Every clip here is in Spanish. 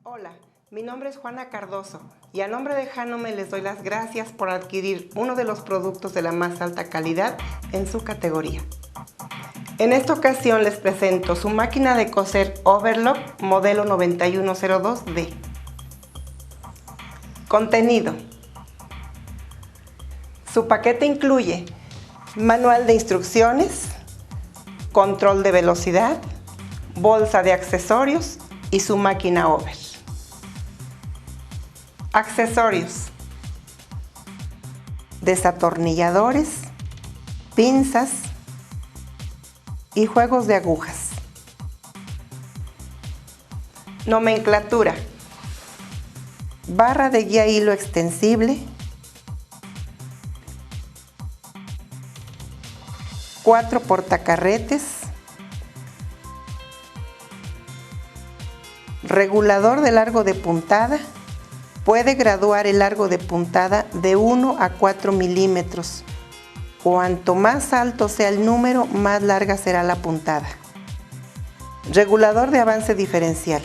Hola, mi nombre es Juana Cardoso y a nombre de Janome les doy las gracias por adquirir uno de los productos de la más alta calidad en su categoría. En esta ocasión les presento su máquina de coser Overlock modelo 9102D. Contenido. Su paquete incluye manual de instrucciones, control de velocidad, bolsa de accesorios y su máquina over. Accesorios: desatornilladores, pinzas y juegos de agujas. Nomenclatura: barra de guía hilo extensible, 4 portacarretes, regulador de largo de puntada. Puede graduar el largo de puntada de 1 a 4 milímetros. Cuanto más alto sea el número, más larga será la puntada. Regulador de avance diferencial.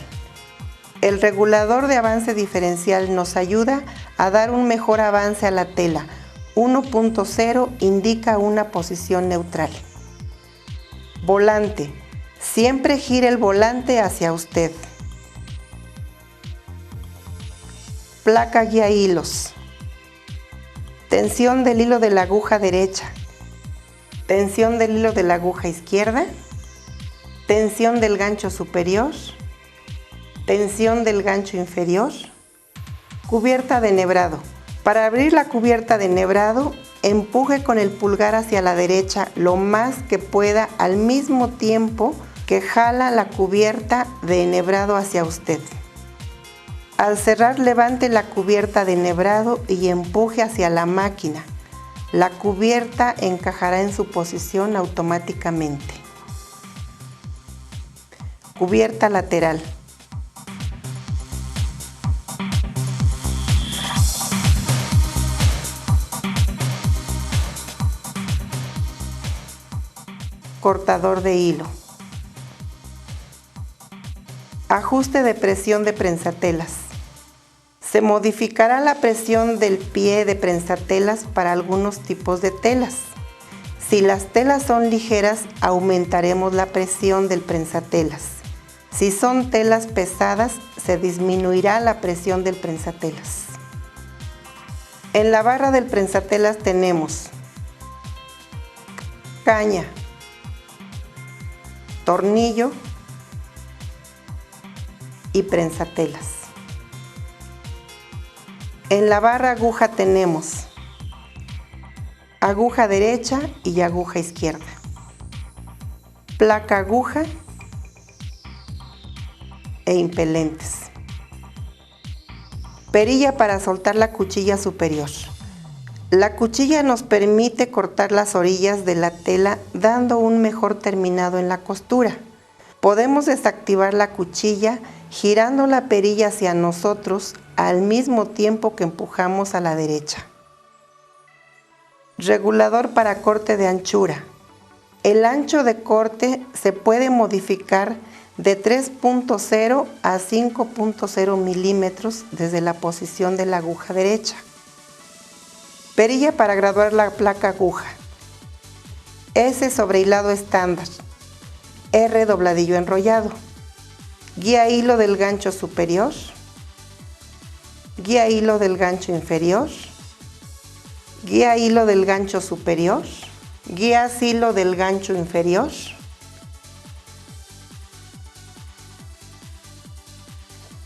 El regulador de avance diferencial nos ayuda a dar un mejor avance a la tela. 1.0 indica una posición neutral. Volante. Siempre gira el volante hacia usted. Placa guía hilos. Tensión del hilo de la aguja derecha. Tensión del hilo de la aguja izquierda. Tensión del gancho superior. Tensión del gancho inferior. Cubierta de enhebrado. Para abrir la cubierta de enhebrado, empuje con el pulgar hacia la derecha lo más que pueda al mismo tiempo que jala la cubierta de enhebrado hacia usted. Al cerrar, levante la cubierta de enhebrado y empuje hacia la máquina. La cubierta encajará en su posición automáticamente. Cubierta lateral. Cortador de hilo. Ajuste de presión de prensatelas. Se modificará la presión del pie de prensatelas para algunos tipos de telas. Si las telas son ligeras, aumentaremos la presión del prensatelas. Si son telas pesadas, se disminuirá la presión del prensatelas. En la barra del prensatelas tenemos caña, tornillo y prensatelas. En la barra aguja tenemos aguja derecha y aguja izquierda, placa aguja e impelentes. Perilla para soltar la cuchilla superior. La cuchilla nos permite cortar las orillas de la tela dando un mejor terminado en la costura. Podemos desactivar la cuchilla girando la perilla hacia nosotros al mismo tiempo que empujamos a la derecha. Regulador para corte de anchura. El ancho de corte se puede modificar de 3.0 a 5.0 milímetros desde la posición de la aguja derecha. Perilla para graduar la placa aguja. S sobre hilado estándar. R dobladillo enrollado. Guía hilo del gancho superior. Guía hilo del gancho inferior. Guía hilo del gancho superior. Guía hilo del gancho inferior.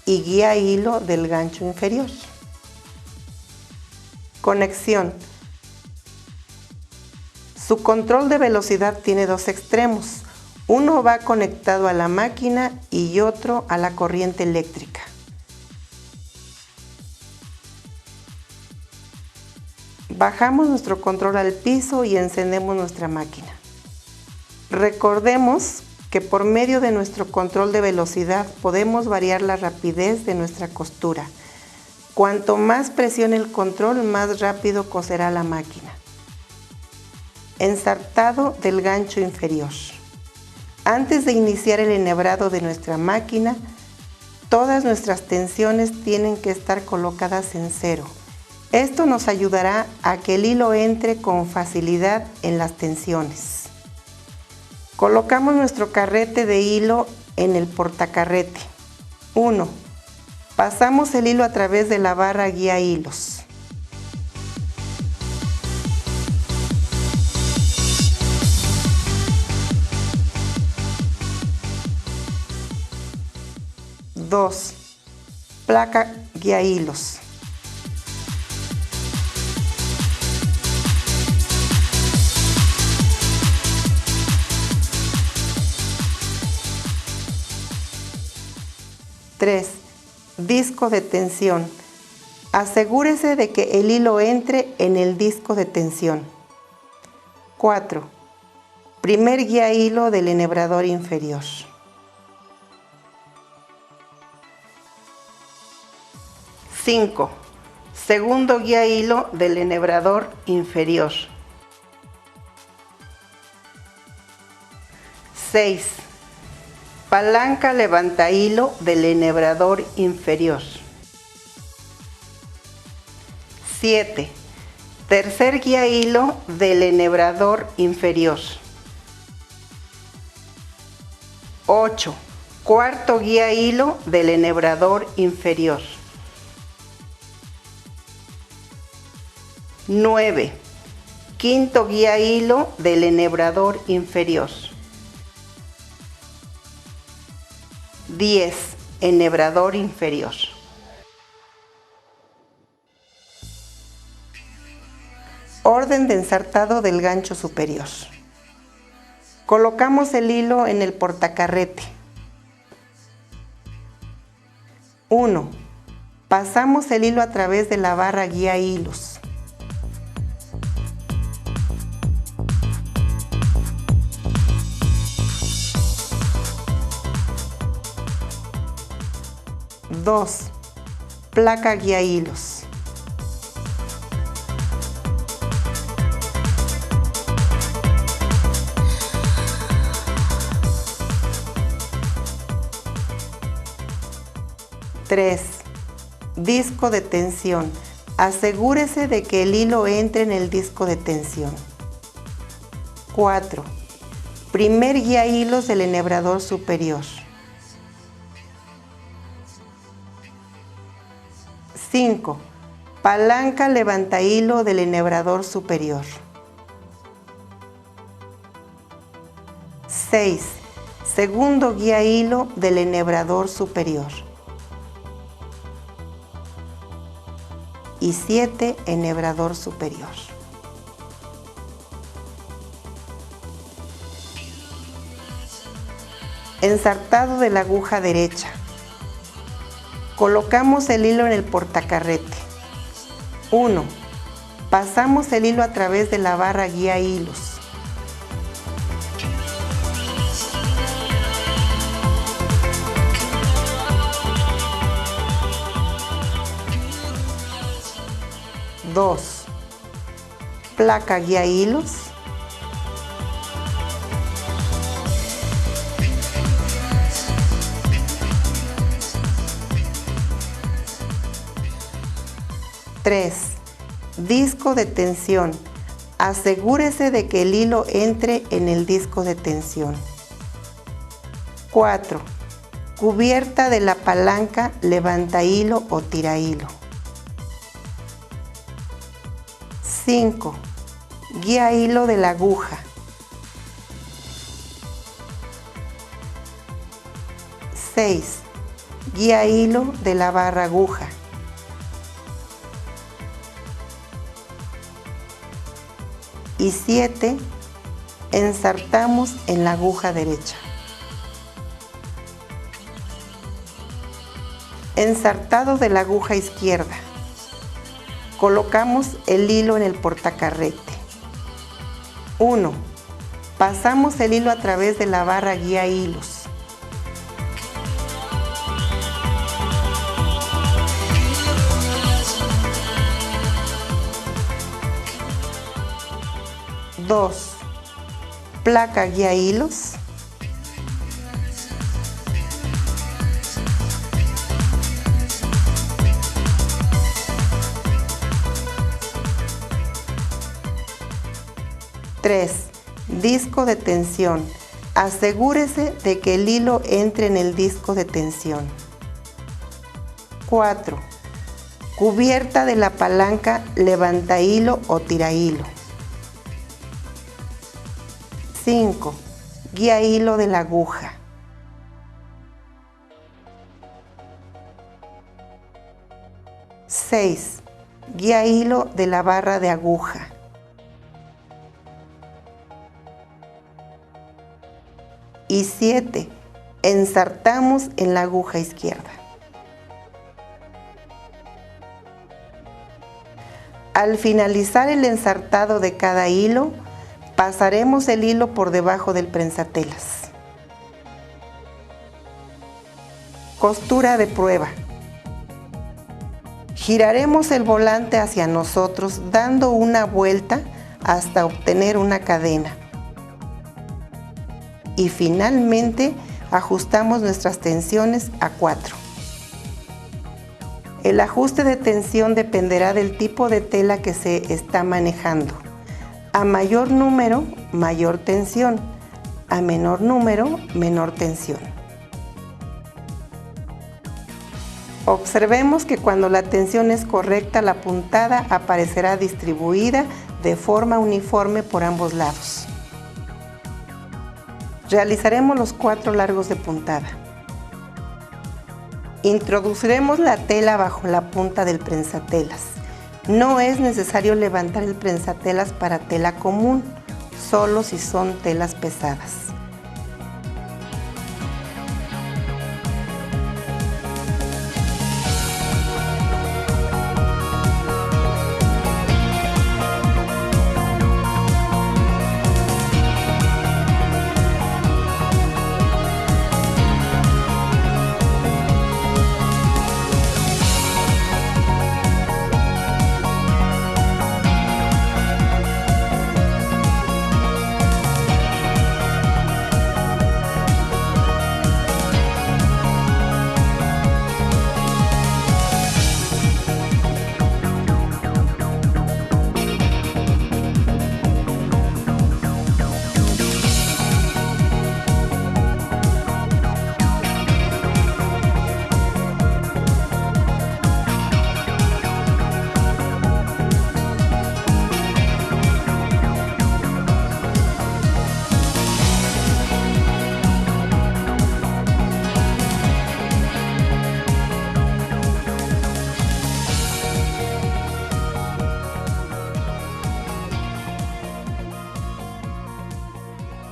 Y guía hilo del gancho inferior. Conexión. Su control de velocidad tiene dos extremos. Uno va conectado a la máquina y otro a la corriente eléctrica. Bajamos nuestro control al piso y encendemos nuestra máquina. Recordemos que por medio de nuestro control de velocidad podemos variar la rapidez de nuestra costura. Cuanto más presione el control, más rápido coserá la máquina. Ensartado del gancho inferior. Antes de iniciar el enhebrado de nuestra máquina, Todas nuestras tensiones tienen que estar colocadas en 0. Esto nos ayudará a que el hilo entre con facilidad en las tensiones. Colocamos nuestro carrete de hilo en el portacarrete. 1. Pasamos el hilo a través de la barra guía hilos. 2. Placa guía hilos. 3. Disco de tensión. Asegúrese de que el hilo entre en el disco de tensión. 4. Primer guía hilo del enhebrador inferior. 5. Segundo guía hilo del enhebrador inferior. 6. Palanca levanta hilo del enhebrador inferior. 7. Tercer guía hilo del enhebrador inferior. 8. Cuarto guía hilo del enhebrador inferior. 9. Quinto guía hilo del enhebrador inferior. 10. Enhebrador inferior. Orden de ensartado del gancho superior. Colocamos el hilo en el portacarrete. 1. Pasamos el hilo a través de la barra guía hilos. 2. Placa guía hilos. 3. Disco de tensión. Asegúrese de que el hilo entre en el disco de tensión. 4. Primer guía hilos del enhebrador superior. 5. Palanca levanta hilo del enhebrador superior. 6. Segundo guía hilo del enhebrador superior. Y 7. Enhebrador superior. Ensartado de la aguja derecha. Colocamos el hilo en el portacarrete. 1. Pasamos el hilo a través de la barra guía hilos. 2. Placa guía hilos. 3. Disco de tensión. Asegúrese de que el hilo entre en el disco de tensión. 4. Cubierta de la palanca levanta hilo o tira hilo. 5. Guía hilo de la aguja. 6. Guía hilo de la barra aguja. Y 7. Ensartamos en la aguja derecha. Ensartado de la aguja izquierda. Colocamos el hilo en el portacarrete. 1. Pasamos el hilo a través de la barra guía hilos. 2. Placa guía hilos. 3. Disco de tensión. Asegúrese de que el hilo entre en el disco de tensión. 4. Cubierta de la palanca levanta hilo o tira hilo. 5. Guía hilo de la aguja. 6. Guía hilo de la barra de aguja. 7. Ensartamos en la aguja izquierda. Al finalizar el ensartado de cada hilo, pasaremos el hilo por debajo del prensatelas. Costura de prueba. Giraremos el volante hacia nosotros dando una vuelta hasta obtener una cadena. Y finalmente ajustamos nuestras tensiones a 4. El ajuste de tensión dependerá del tipo de tela que se está manejando. A mayor número, mayor tensión. A menor número, menor tensión. Observemos que cuando la tensión es correcta, la puntada aparecerá distribuida de forma uniforme por ambos lados. Realizaremos los 4 largos de puntada. Introduciremos la tela bajo la punta del prensatelas. No es necesario levantar el prensatelas para tela común, solo si son telas pesadas.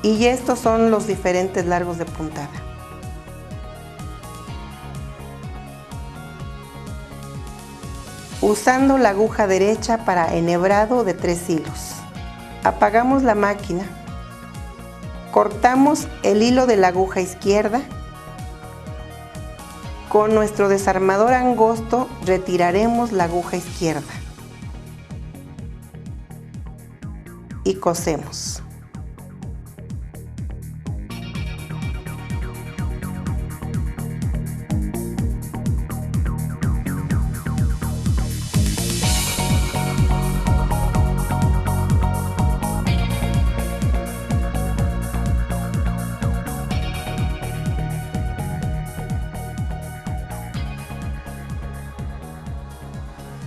Y estos son los diferentes largos de puntada. Usando la aguja derecha para enhebrado de 3 hilos. Apagamos la máquina. Cortamos el hilo de la aguja izquierda. Con nuestro desarmador angosto retiraremos la aguja izquierda. Y cosemos.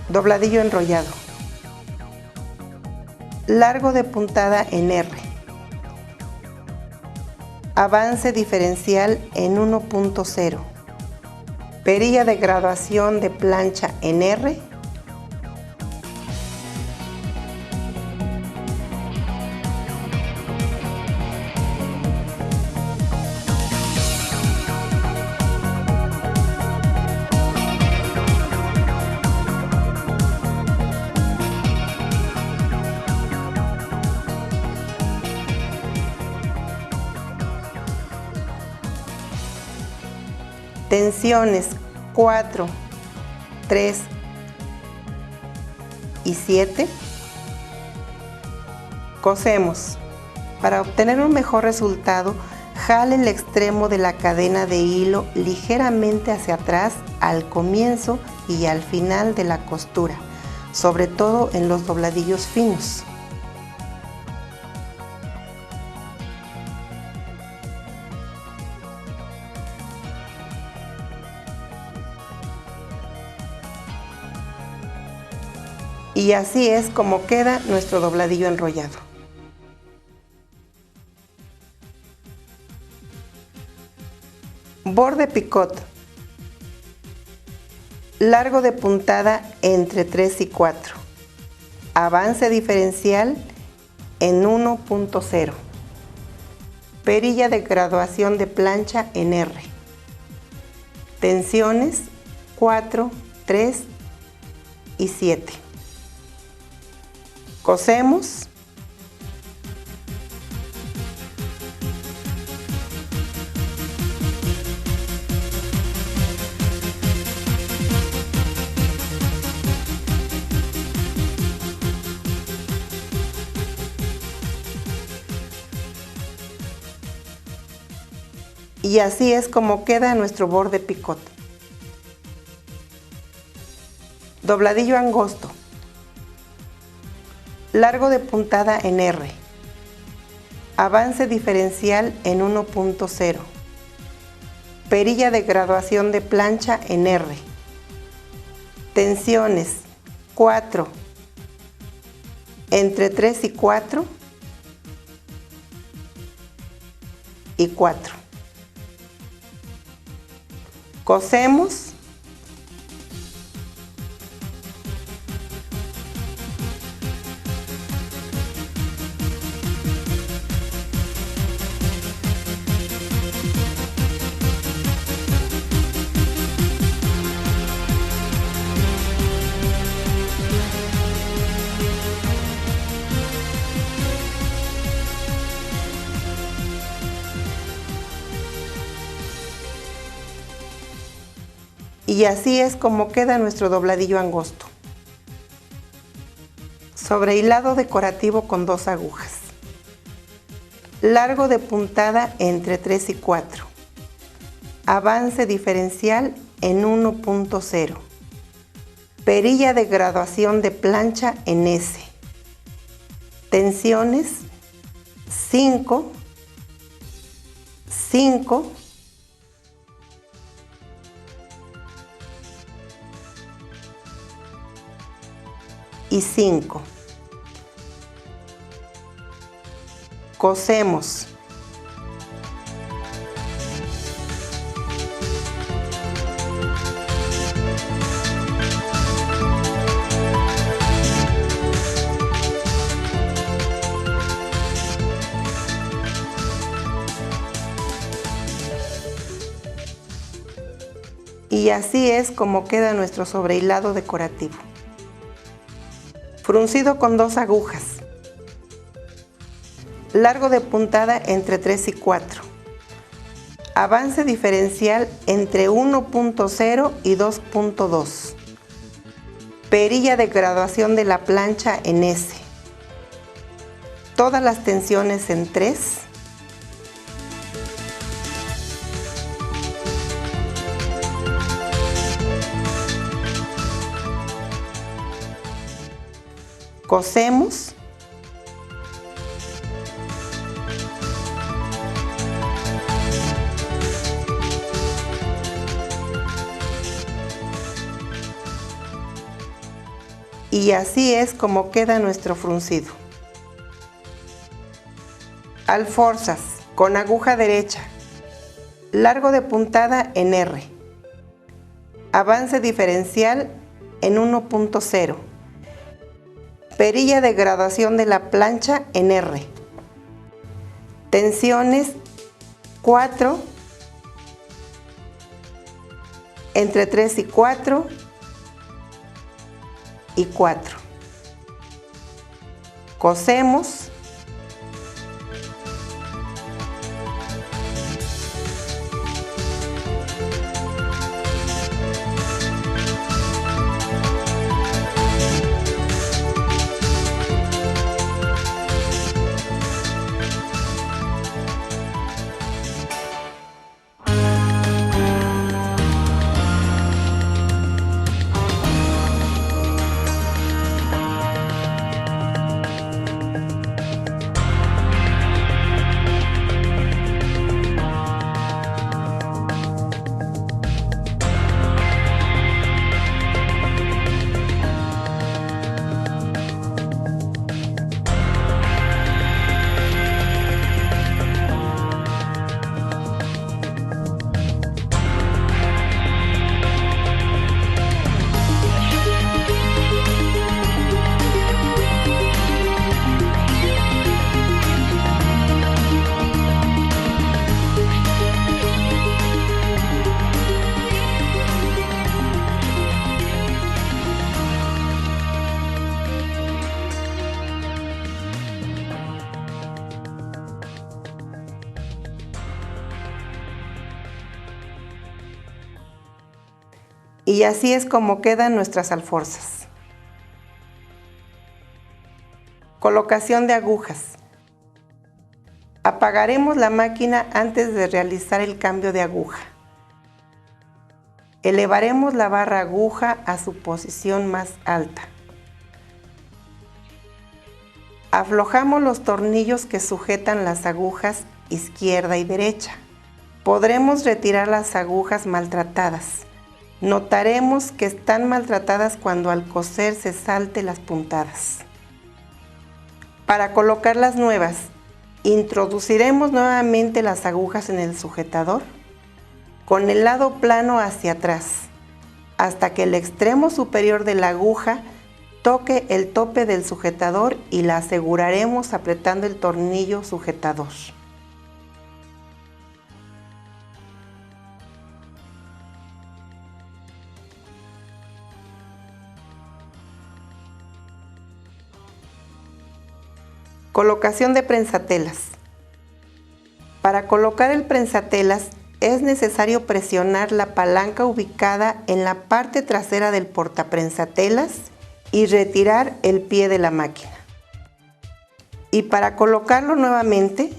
Dobladillo enrollado. Largo de puntada en R. Avance diferencial en 1.0. Perilla de graduación de plancha en R. Tensiones 4, 3 y 7. Cosemos. Para obtener un mejor resultado, jale el extremo de la cadena de hilo ligeramente hacia atrás al comienzo y al final de la costura, sobre todo en los dobladillos finos. Y así es como queda nuestro dobladillo enrollado. Borde picot. Largo de puntada entre 3 y 4. Avance diferencial en 1.0. Perilla de graduación de plancha en R. Tensiones 4, 3 y 7. Cosemos. Y así es como queda nuestro borde picot. Dobladillo angosto. Largo de puntada en R. Avance diferencial en 1.0. Perilla de graduación de plancha en R. Tensiones 4, entre 3 y 4 y 4. Cosemos. Y así es como queda nuestro dobladillo angosto. Sobrehilado decorativo con 2 agujas. Largo de puntada entre 3 y 4. Avance diferencial en 1.0. Perilla de graduación de plancha en S. Tensiones 5, 5 y 5. Cosemos. Y así es como queda nuestro sobrehilado decorativo. Fruncido con 2 agujas. Largo de puntada entre 3 y 4. Avance diferencial entre 1.0 y 2.2. Perilla de graduación de la plancha en S. Todas las tensiones en 3. Cosemos. Y así es como queda nuestro fruncido. Alforzas con aguja derecha. Largo de puntada en R. Avance diferencial en 1.0. Perilla de graduación de la plancha en R. Tensiones 4, entre 3 y 4 y 4. Cosemos. Y así es como quedan nuestras alforzas. Colocación de agujas. Apagaremos la máquina antes de realizar el cambio de aguja. Elevaremos la barra aguja a su posición más alta. Aflojamos los tornillos que sujetan las agujas izquierda y derecha. Podremos retirar las agujas maltratadas. Notaremos que están maltratadas cuando al coser se salte las puntadas. Para colocar las nuevas, introduciremos nuevamente las agujas en el sujetador con el lado plano hacia atrás, hasta que el extremo superior de la aguja toque el tope del sujetador y la aseguraremos apretando el tornillo sujetador. Colocación de prensatelas. Para colocar el prensatelas es necesario presionar la palanca ubicada en la parte trasera del portaprensatelas y retirar el pie de la máquina. Y para colocarlo nuevamente,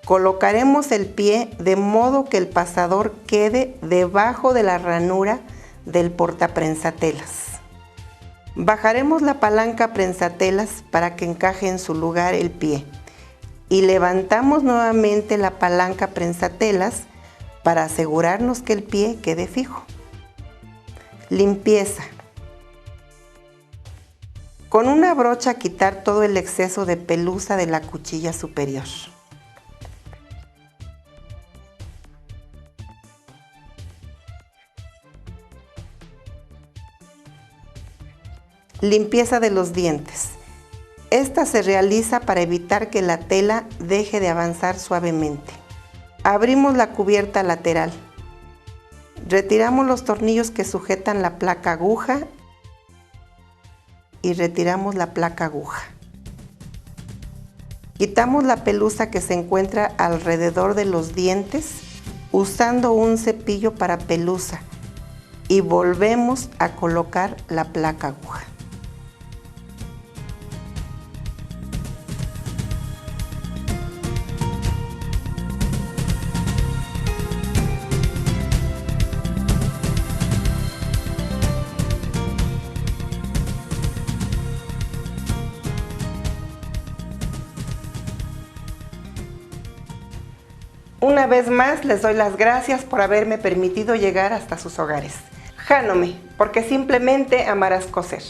colocaremos el pie de modo que el pasador quede debajo de la ranura del portaprensatelas. Bajaremos la palanca prensatelas para que encaje en su lugar el pie y levantamos nuevamente la palanca prensatelas para asegurarnos que el pie quede fijo. Limpieza. Con una brocha quitar todo el exceso de pelusa de la cuchilla superior. Limpieza de los dientes. Esta se realiza para evitar que la tela deje de avanzar suavemente. Abrimos la cubierta lateral. Retiramos los tornillos que sujetan la placa aguja y retiramos la placa aguja. Quitamos la pelusa que se encuentra alrededor de los dientes usando un cepillo para pelusa y volvemos a colocar la placa aguja. Una vez más les doy las gracias por haberme permitido llegar hasta sus hogares. Jánome, porque simplemente amarás coser.